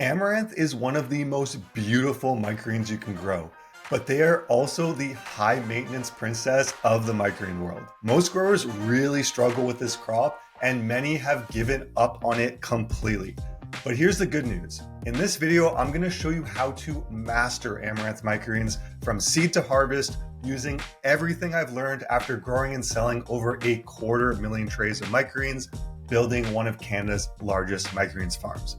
Amaranth is one of the most beautiful microgreens you can grow, but they are also the high maintenance princess of the microgreen world. Most growers really struggle with this crop, and many have given up on it completely. But here's the good news. In this video, I'm going to show you how to master Amaranth microgreens from seed to harvest using everything I've learned after growing and selling over 250,000 trays of microgreens, building one of Canada's largest microgreens farms.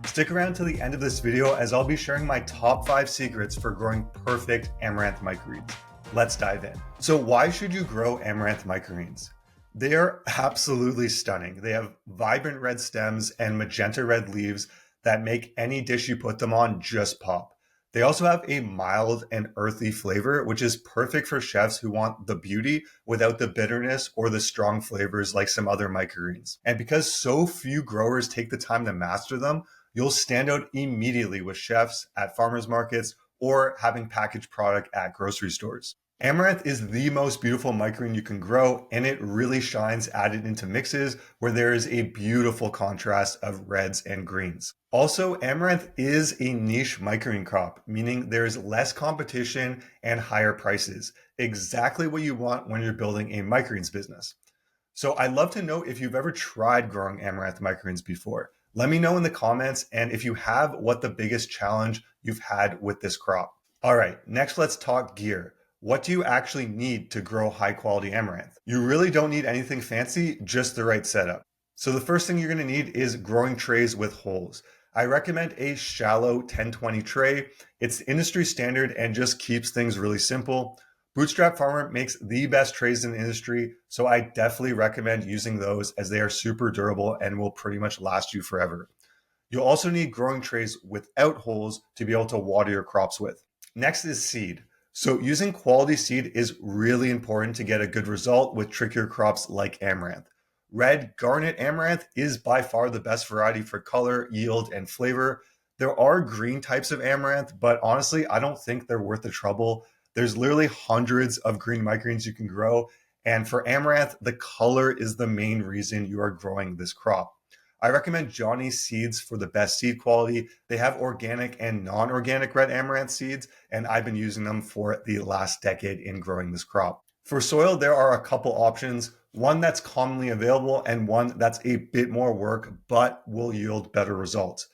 Stick around to the end of this video as I'll be sharing my top 5 secrets for growing perfect Amaranth microgreens. Let's dive in. So why should you grow Amaranth microgreens? They are absolutely stunning. They have vibrant red stems and magenta red leaves that make any dish you put them on just pop. They also have a mild and earthy flavor, which is perfect for chefs who want the beauty without the bitterness or the strong flavors like some other microgreens. And because so few growers take the time to master them, you'll stand out immediately with chefs at farmers markets or having packaged product at grocery stores. Amaranth is the most beautiful microgreen you can grow, and it really shines added into mixes where there is a beautiful contrast of reds and greens. Also, Amaranth is a niche microgreen crop, meaning there's less competition and higher prices. Exactly what you want when you're building a microgreens business. So I'd love to know if you've ever tried growing Amaranth microgreens before. Let me know in the comments, and if you have, what the biggest challenge you've had with this crop. All right, next let's talk gear. What do you actually need to grow high quality amaranth? You really don't need anything fancy, just the right setup. So the first thing you're gonna need is growing trays with holes. I recommend a shallow 10-20 tray. It's industry standard and just keeps things really simple. Bootstrap Farmer makes the best trays in the industry, so I definitely recommend using those as they are super durable and will pretty much last you forever. You'll also need growing trays without holes to be able to water your crops with. Next is seed. So using quality seed is really important to get a good result with trickier crops like amaranth. Red Garnet amaranth is by far the best variety for color, yield, and flavor. There are green types of amaranth, but honestly, I don't think they're worth the trouble. There's literally hundreds of green microgreens you can grow. And for amaranth, the color is the main reason you are growing this crop. I recommend Johnny's seeds for the best seed quality. They have organic and non-organic red amaranth seeds, and I've been using them for the last decade in growing this crop. For soil, there are a couple options, one that's commonly available and one that's a bit more work, but will yield better results.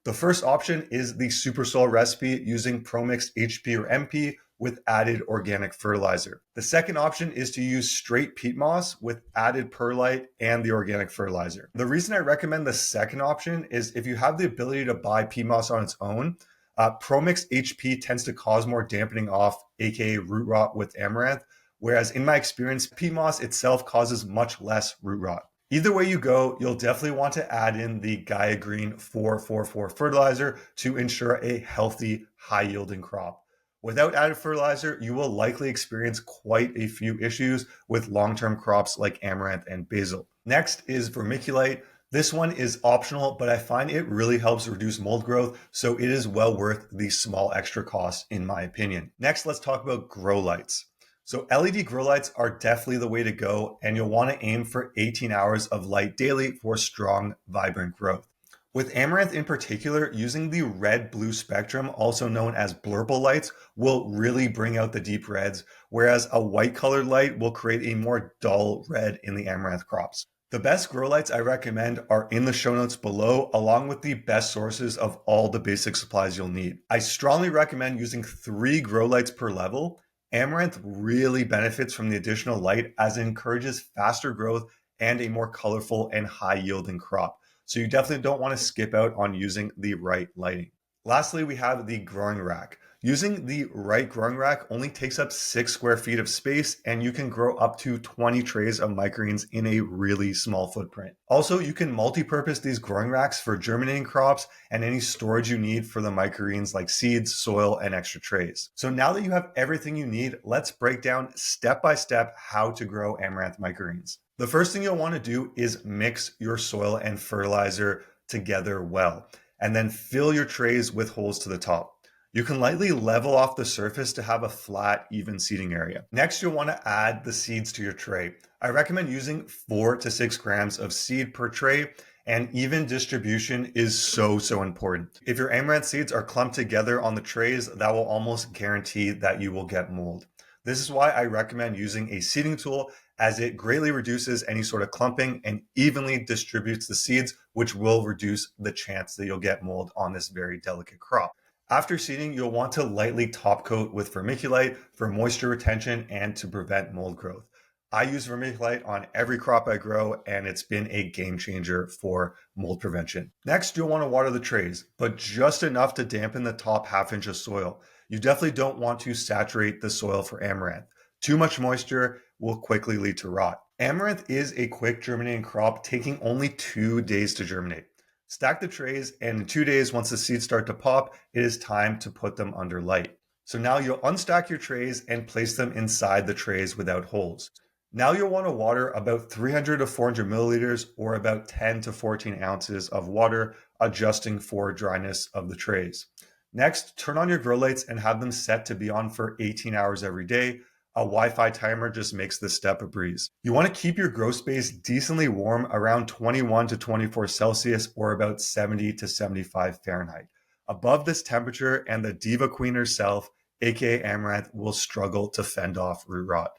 The first option is the super soil recipe using ProMix HP or MP with added organic fertilizer. The second option is to use straight peat moss with added perlite and the organic fertilizer. The reason I recommend the second option is if you have the ability to buy peat moss on its own, ProMix HP tends to cause more dampening off, aka root rot with amaranth, whereas in my experience, peat moss itself causes much less root rot. Either way you go, you'll definitely want to add in the Gaia Green 444 fertilizer to ensure a healthy, high-yielding crop. Without added fertilizer, you will likely experience quite a few issues with long-term crops like amaranth and basil. Next is vermiculite. This one is optional, but I find it really helps reduce mold growth, so it is well worth the small extra cost in my opinion. Next, let's talk about grow lights. So LED grow lights are definitely the way to go, and you'll want to aim for 18 hours of light daily for strong, vibrant growth. With amaranth in particular, using the red-blue spectrum, also known as blurple lights, will really bring out the deep reds, whereas a white-colored light will create a more dull red in the amaranth crops. The best grow lights I recommend are in the show notes below, along with the best sources of all the basic supplies you'll need. I strongly recommend using 3 grow lights per level. Amaranth really benefits from the additional light as it encourages faster growth and a more colorful and high yielding crop. So you definitely don't want to skip out on using the right lighting. Lastly, we have the growing rack. Using the right growing rack only takes up 6 square feet of space, and you can grow up to 20 trays of microgreens in a really small footprint. Also, you can multi-purpose these growing racks for germinating crops and any storage you need for the microgreens like seeds, soil, and extra trays. So now that you have everything you need, let's break down step by step how to grow amaranth microgreens. The first thing you'll want to do is mix your soil and fertilizer together well, and then fill your trays with holes to the top. You can lightly level off the surface to have a flat, even seeding area. Next, you'll want to add the seeds to your tray. I recommend using 4 to 6 grams of seed per tray, And even distribution is so important. If your amaranth seeds are clumped together on the trays, that will almost guarantee that you will get mold. This is why I recommend using a seeding tool, as it greatly reduces any sort of clumping and evenly distributes the seeds, which will reduce the chance that you'll get mold on this very delicate crop. After seeding, you'll want to lightly top coat with vermiculite for moisture retention and to prevent mold growth. I use vermiculite on every crop I grow, and it's been a game changer for mold prevention. Next, you'll want to water the trays, but just enough to dampen the top half inch of soil. You definitely don't want to saturate the soil for amaranth. Too much moisture will quickly lead to rot. Amaranth is a quick germinating crop, taking only 2 days to germinate. Stack the trays, and in 2 days, once the seeds start to pop, it is time to put them under light. So now you'll unstack your trays and place them inside the trays without holes. Now you'll want to water about 300 to 400 milliliters, or about 10 to 14 ounces of water, adjusting for dryness of the trays. Next, turn on your grow lights and have them set to be on for 18 hours every day. A Wi-Fi timer just makes this step a breeze. You want to keep your grow space decently warm, around 21 to 24 Celsius, or about 70 to 75 Fahrenheit. Above this temperature, and the diva queen herself, aka Amaranth, will struggle to fend off root rot.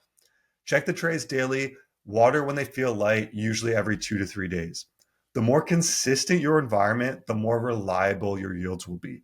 Check the trays daily, water when they feel light, usually every 2 to 3 days. The more consistent your environment, the more reliable your yields will be.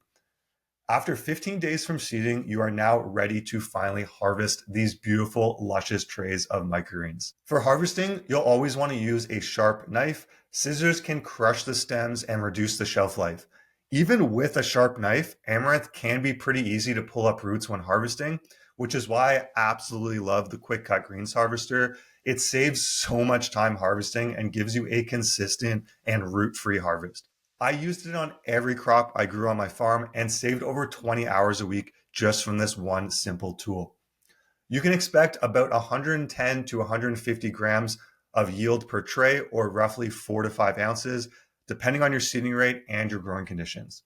After 15 days from seeding, you are now ready to finally harvest these beautiful, luscious trays of microgreens. For harvesting, you'll always want to use a sharp knife. Scissors can crush the stems and reduce the shelf life. Even with a sharp knife, amaranth can be pretty easy to pull up roots when harvesting, which is why I absolutely love the Quick Cut Greens harvester. It saves so much time harvesting and gives you a consistent and root-free harvest. I used it on every crop I grew on my farm and saved over 20 hours a week just from this one simple tool. You can expect about 110 to 150 grams of yield per tray, or roughly 4 to 5 ounces, depending on your seeding rate and your growing conditions.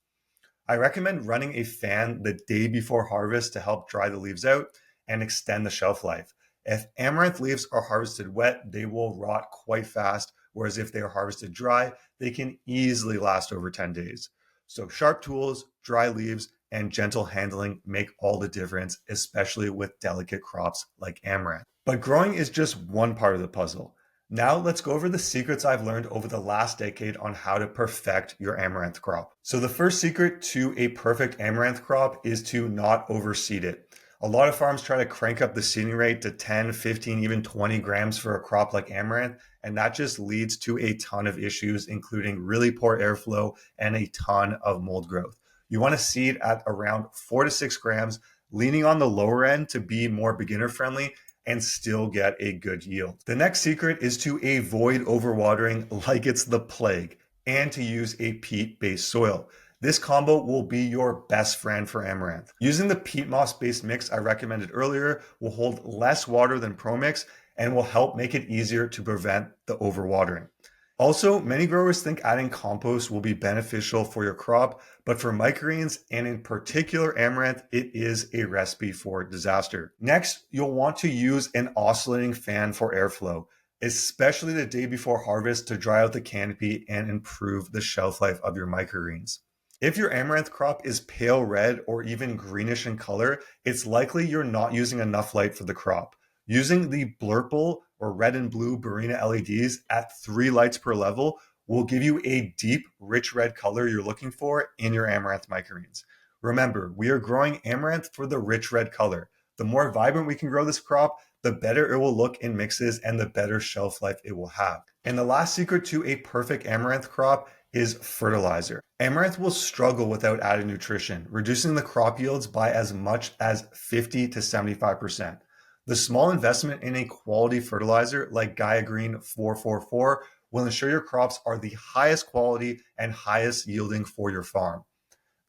I recommend running a fan the day before harvest to help dry the leaves out and extend the shelf life. If amaranth leaves are harvested wet, they will rot quite fast, whereas if they are harvested dry, they can easily last over 10 days. So sharp tools, dry leaves, and gentle handling make all the difference, especially with delicate crops like amaranth. But growing is just one part of the puzzle. Now let's go over the secrets I've learned over the last decade on how to perfect your amaranth crop. So the first secret to a perfect amaranth crop is to not overseed it. A lot of farms try to crank up the seeding rate to 10, 15, even 20 grams for a crop like amaranth, and that just leads to a ton of issues, including really poor airflow and a ton of mold growth. You want to seed at around 4 to 6 grams, leaning on the lower end to be more beginner friendly, and still get a good yield. The next secret is to avoid overwatering like it's the plague, and to use a peat-based soil. This combo will be your best friend for amaranth. Using the peat moss-based mix I recommended earlier will hold less water than ProMix and will help make it easier to prevent the overwatering. Also, many growers think adding compost will be beneficial for your crop, but for microgreens, and in particular amaranth, it is a recipe for disaster. Next, you'll want to use an oscillating fan for airflow, especially the day before harvest, to dry out the canopy and improve the shelf life of your microgreens. If your amaranth crop is pale red or even greenish in color, it's likely you're not using enough light for the crop. Using the Blurple or red and blue Barina LEDs at 3 lights per level will give you a deep, rich red color you're looking for in your amaranth microgreens. Remember, we are growing amaranth for the rich red color. The more vibrant we can grow this crop, the better it will look in mixes and the better shelf life it will have. And the last secret to a perfect amaranth crop is fertilizer. Amaranth will struggle without added nutrition, reducing the crop yields by as much as 50 to 75%. The small investment in a quality fertilizer like Gaia Green 444 will ensure your crops are the highest quality and highest yielding for your farm.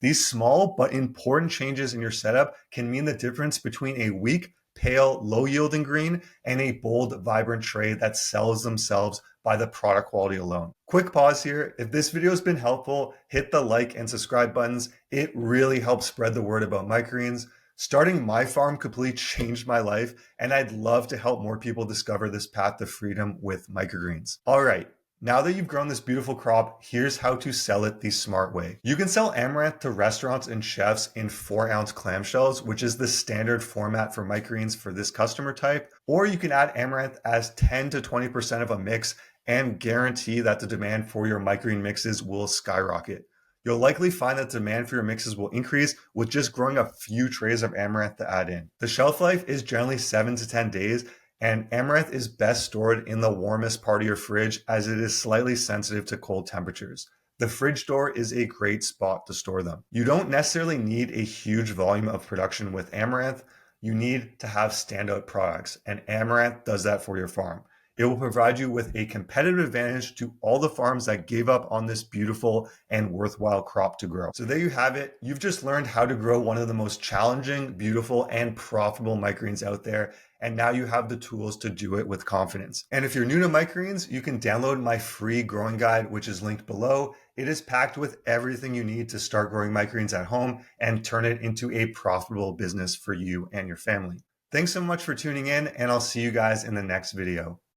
These small but important changes in your setup can mean the difference between a weak, pale, low-yielding green and a bold, vibrant tray that sells themselves by the product quality alone. Quick pause here. If this video has been helpful, hit the like and subscribe buttons. It really helps spread the word about microgreens. Starting my farm completely changed my life, and I'd love to help more people discover this path to freedom with microgreens. All right, Now that you've grown this beautiful crop, here's how to sell it the smart way. You can sell amaranth to restaurants and chefs in 4-ounce clamshells, which is the standard format for microgreens for this customer type, or you can add amaranth as 10 to 20% of a mix and guarantee that the demand for your microgreen mixes will skyrocket. You'll likely find that demand for your mixes will increase with just growing a few trays of amaranth to add in. The shelf life is generally 7 to 10 days, and amaranth is best stored in the warmest part of your fridge as it is slightly sensitive to cold temperatures. The fridge door is a great spot to store them. You don't necessarily need a huge volume of production with amaranth. You need to have standout products, and amaranth does that for your farm. It will provide you with a competitive advantage to all the farms that gave up on this beautiful and worthwhile crop to grow. So there you have it. You've just learned how to grow one of the most challenging, beautiful, and profitable microgreens out there. And now you have the tools to do it with confidence. And if you're new to microgreens, you can download my free growing guide, which is linked below. It is packed with everything you need to start growing microgreens at home and turn it into a profitable business for you and your family. Thanks so much for tuning in, and I'll see you guys in the next video.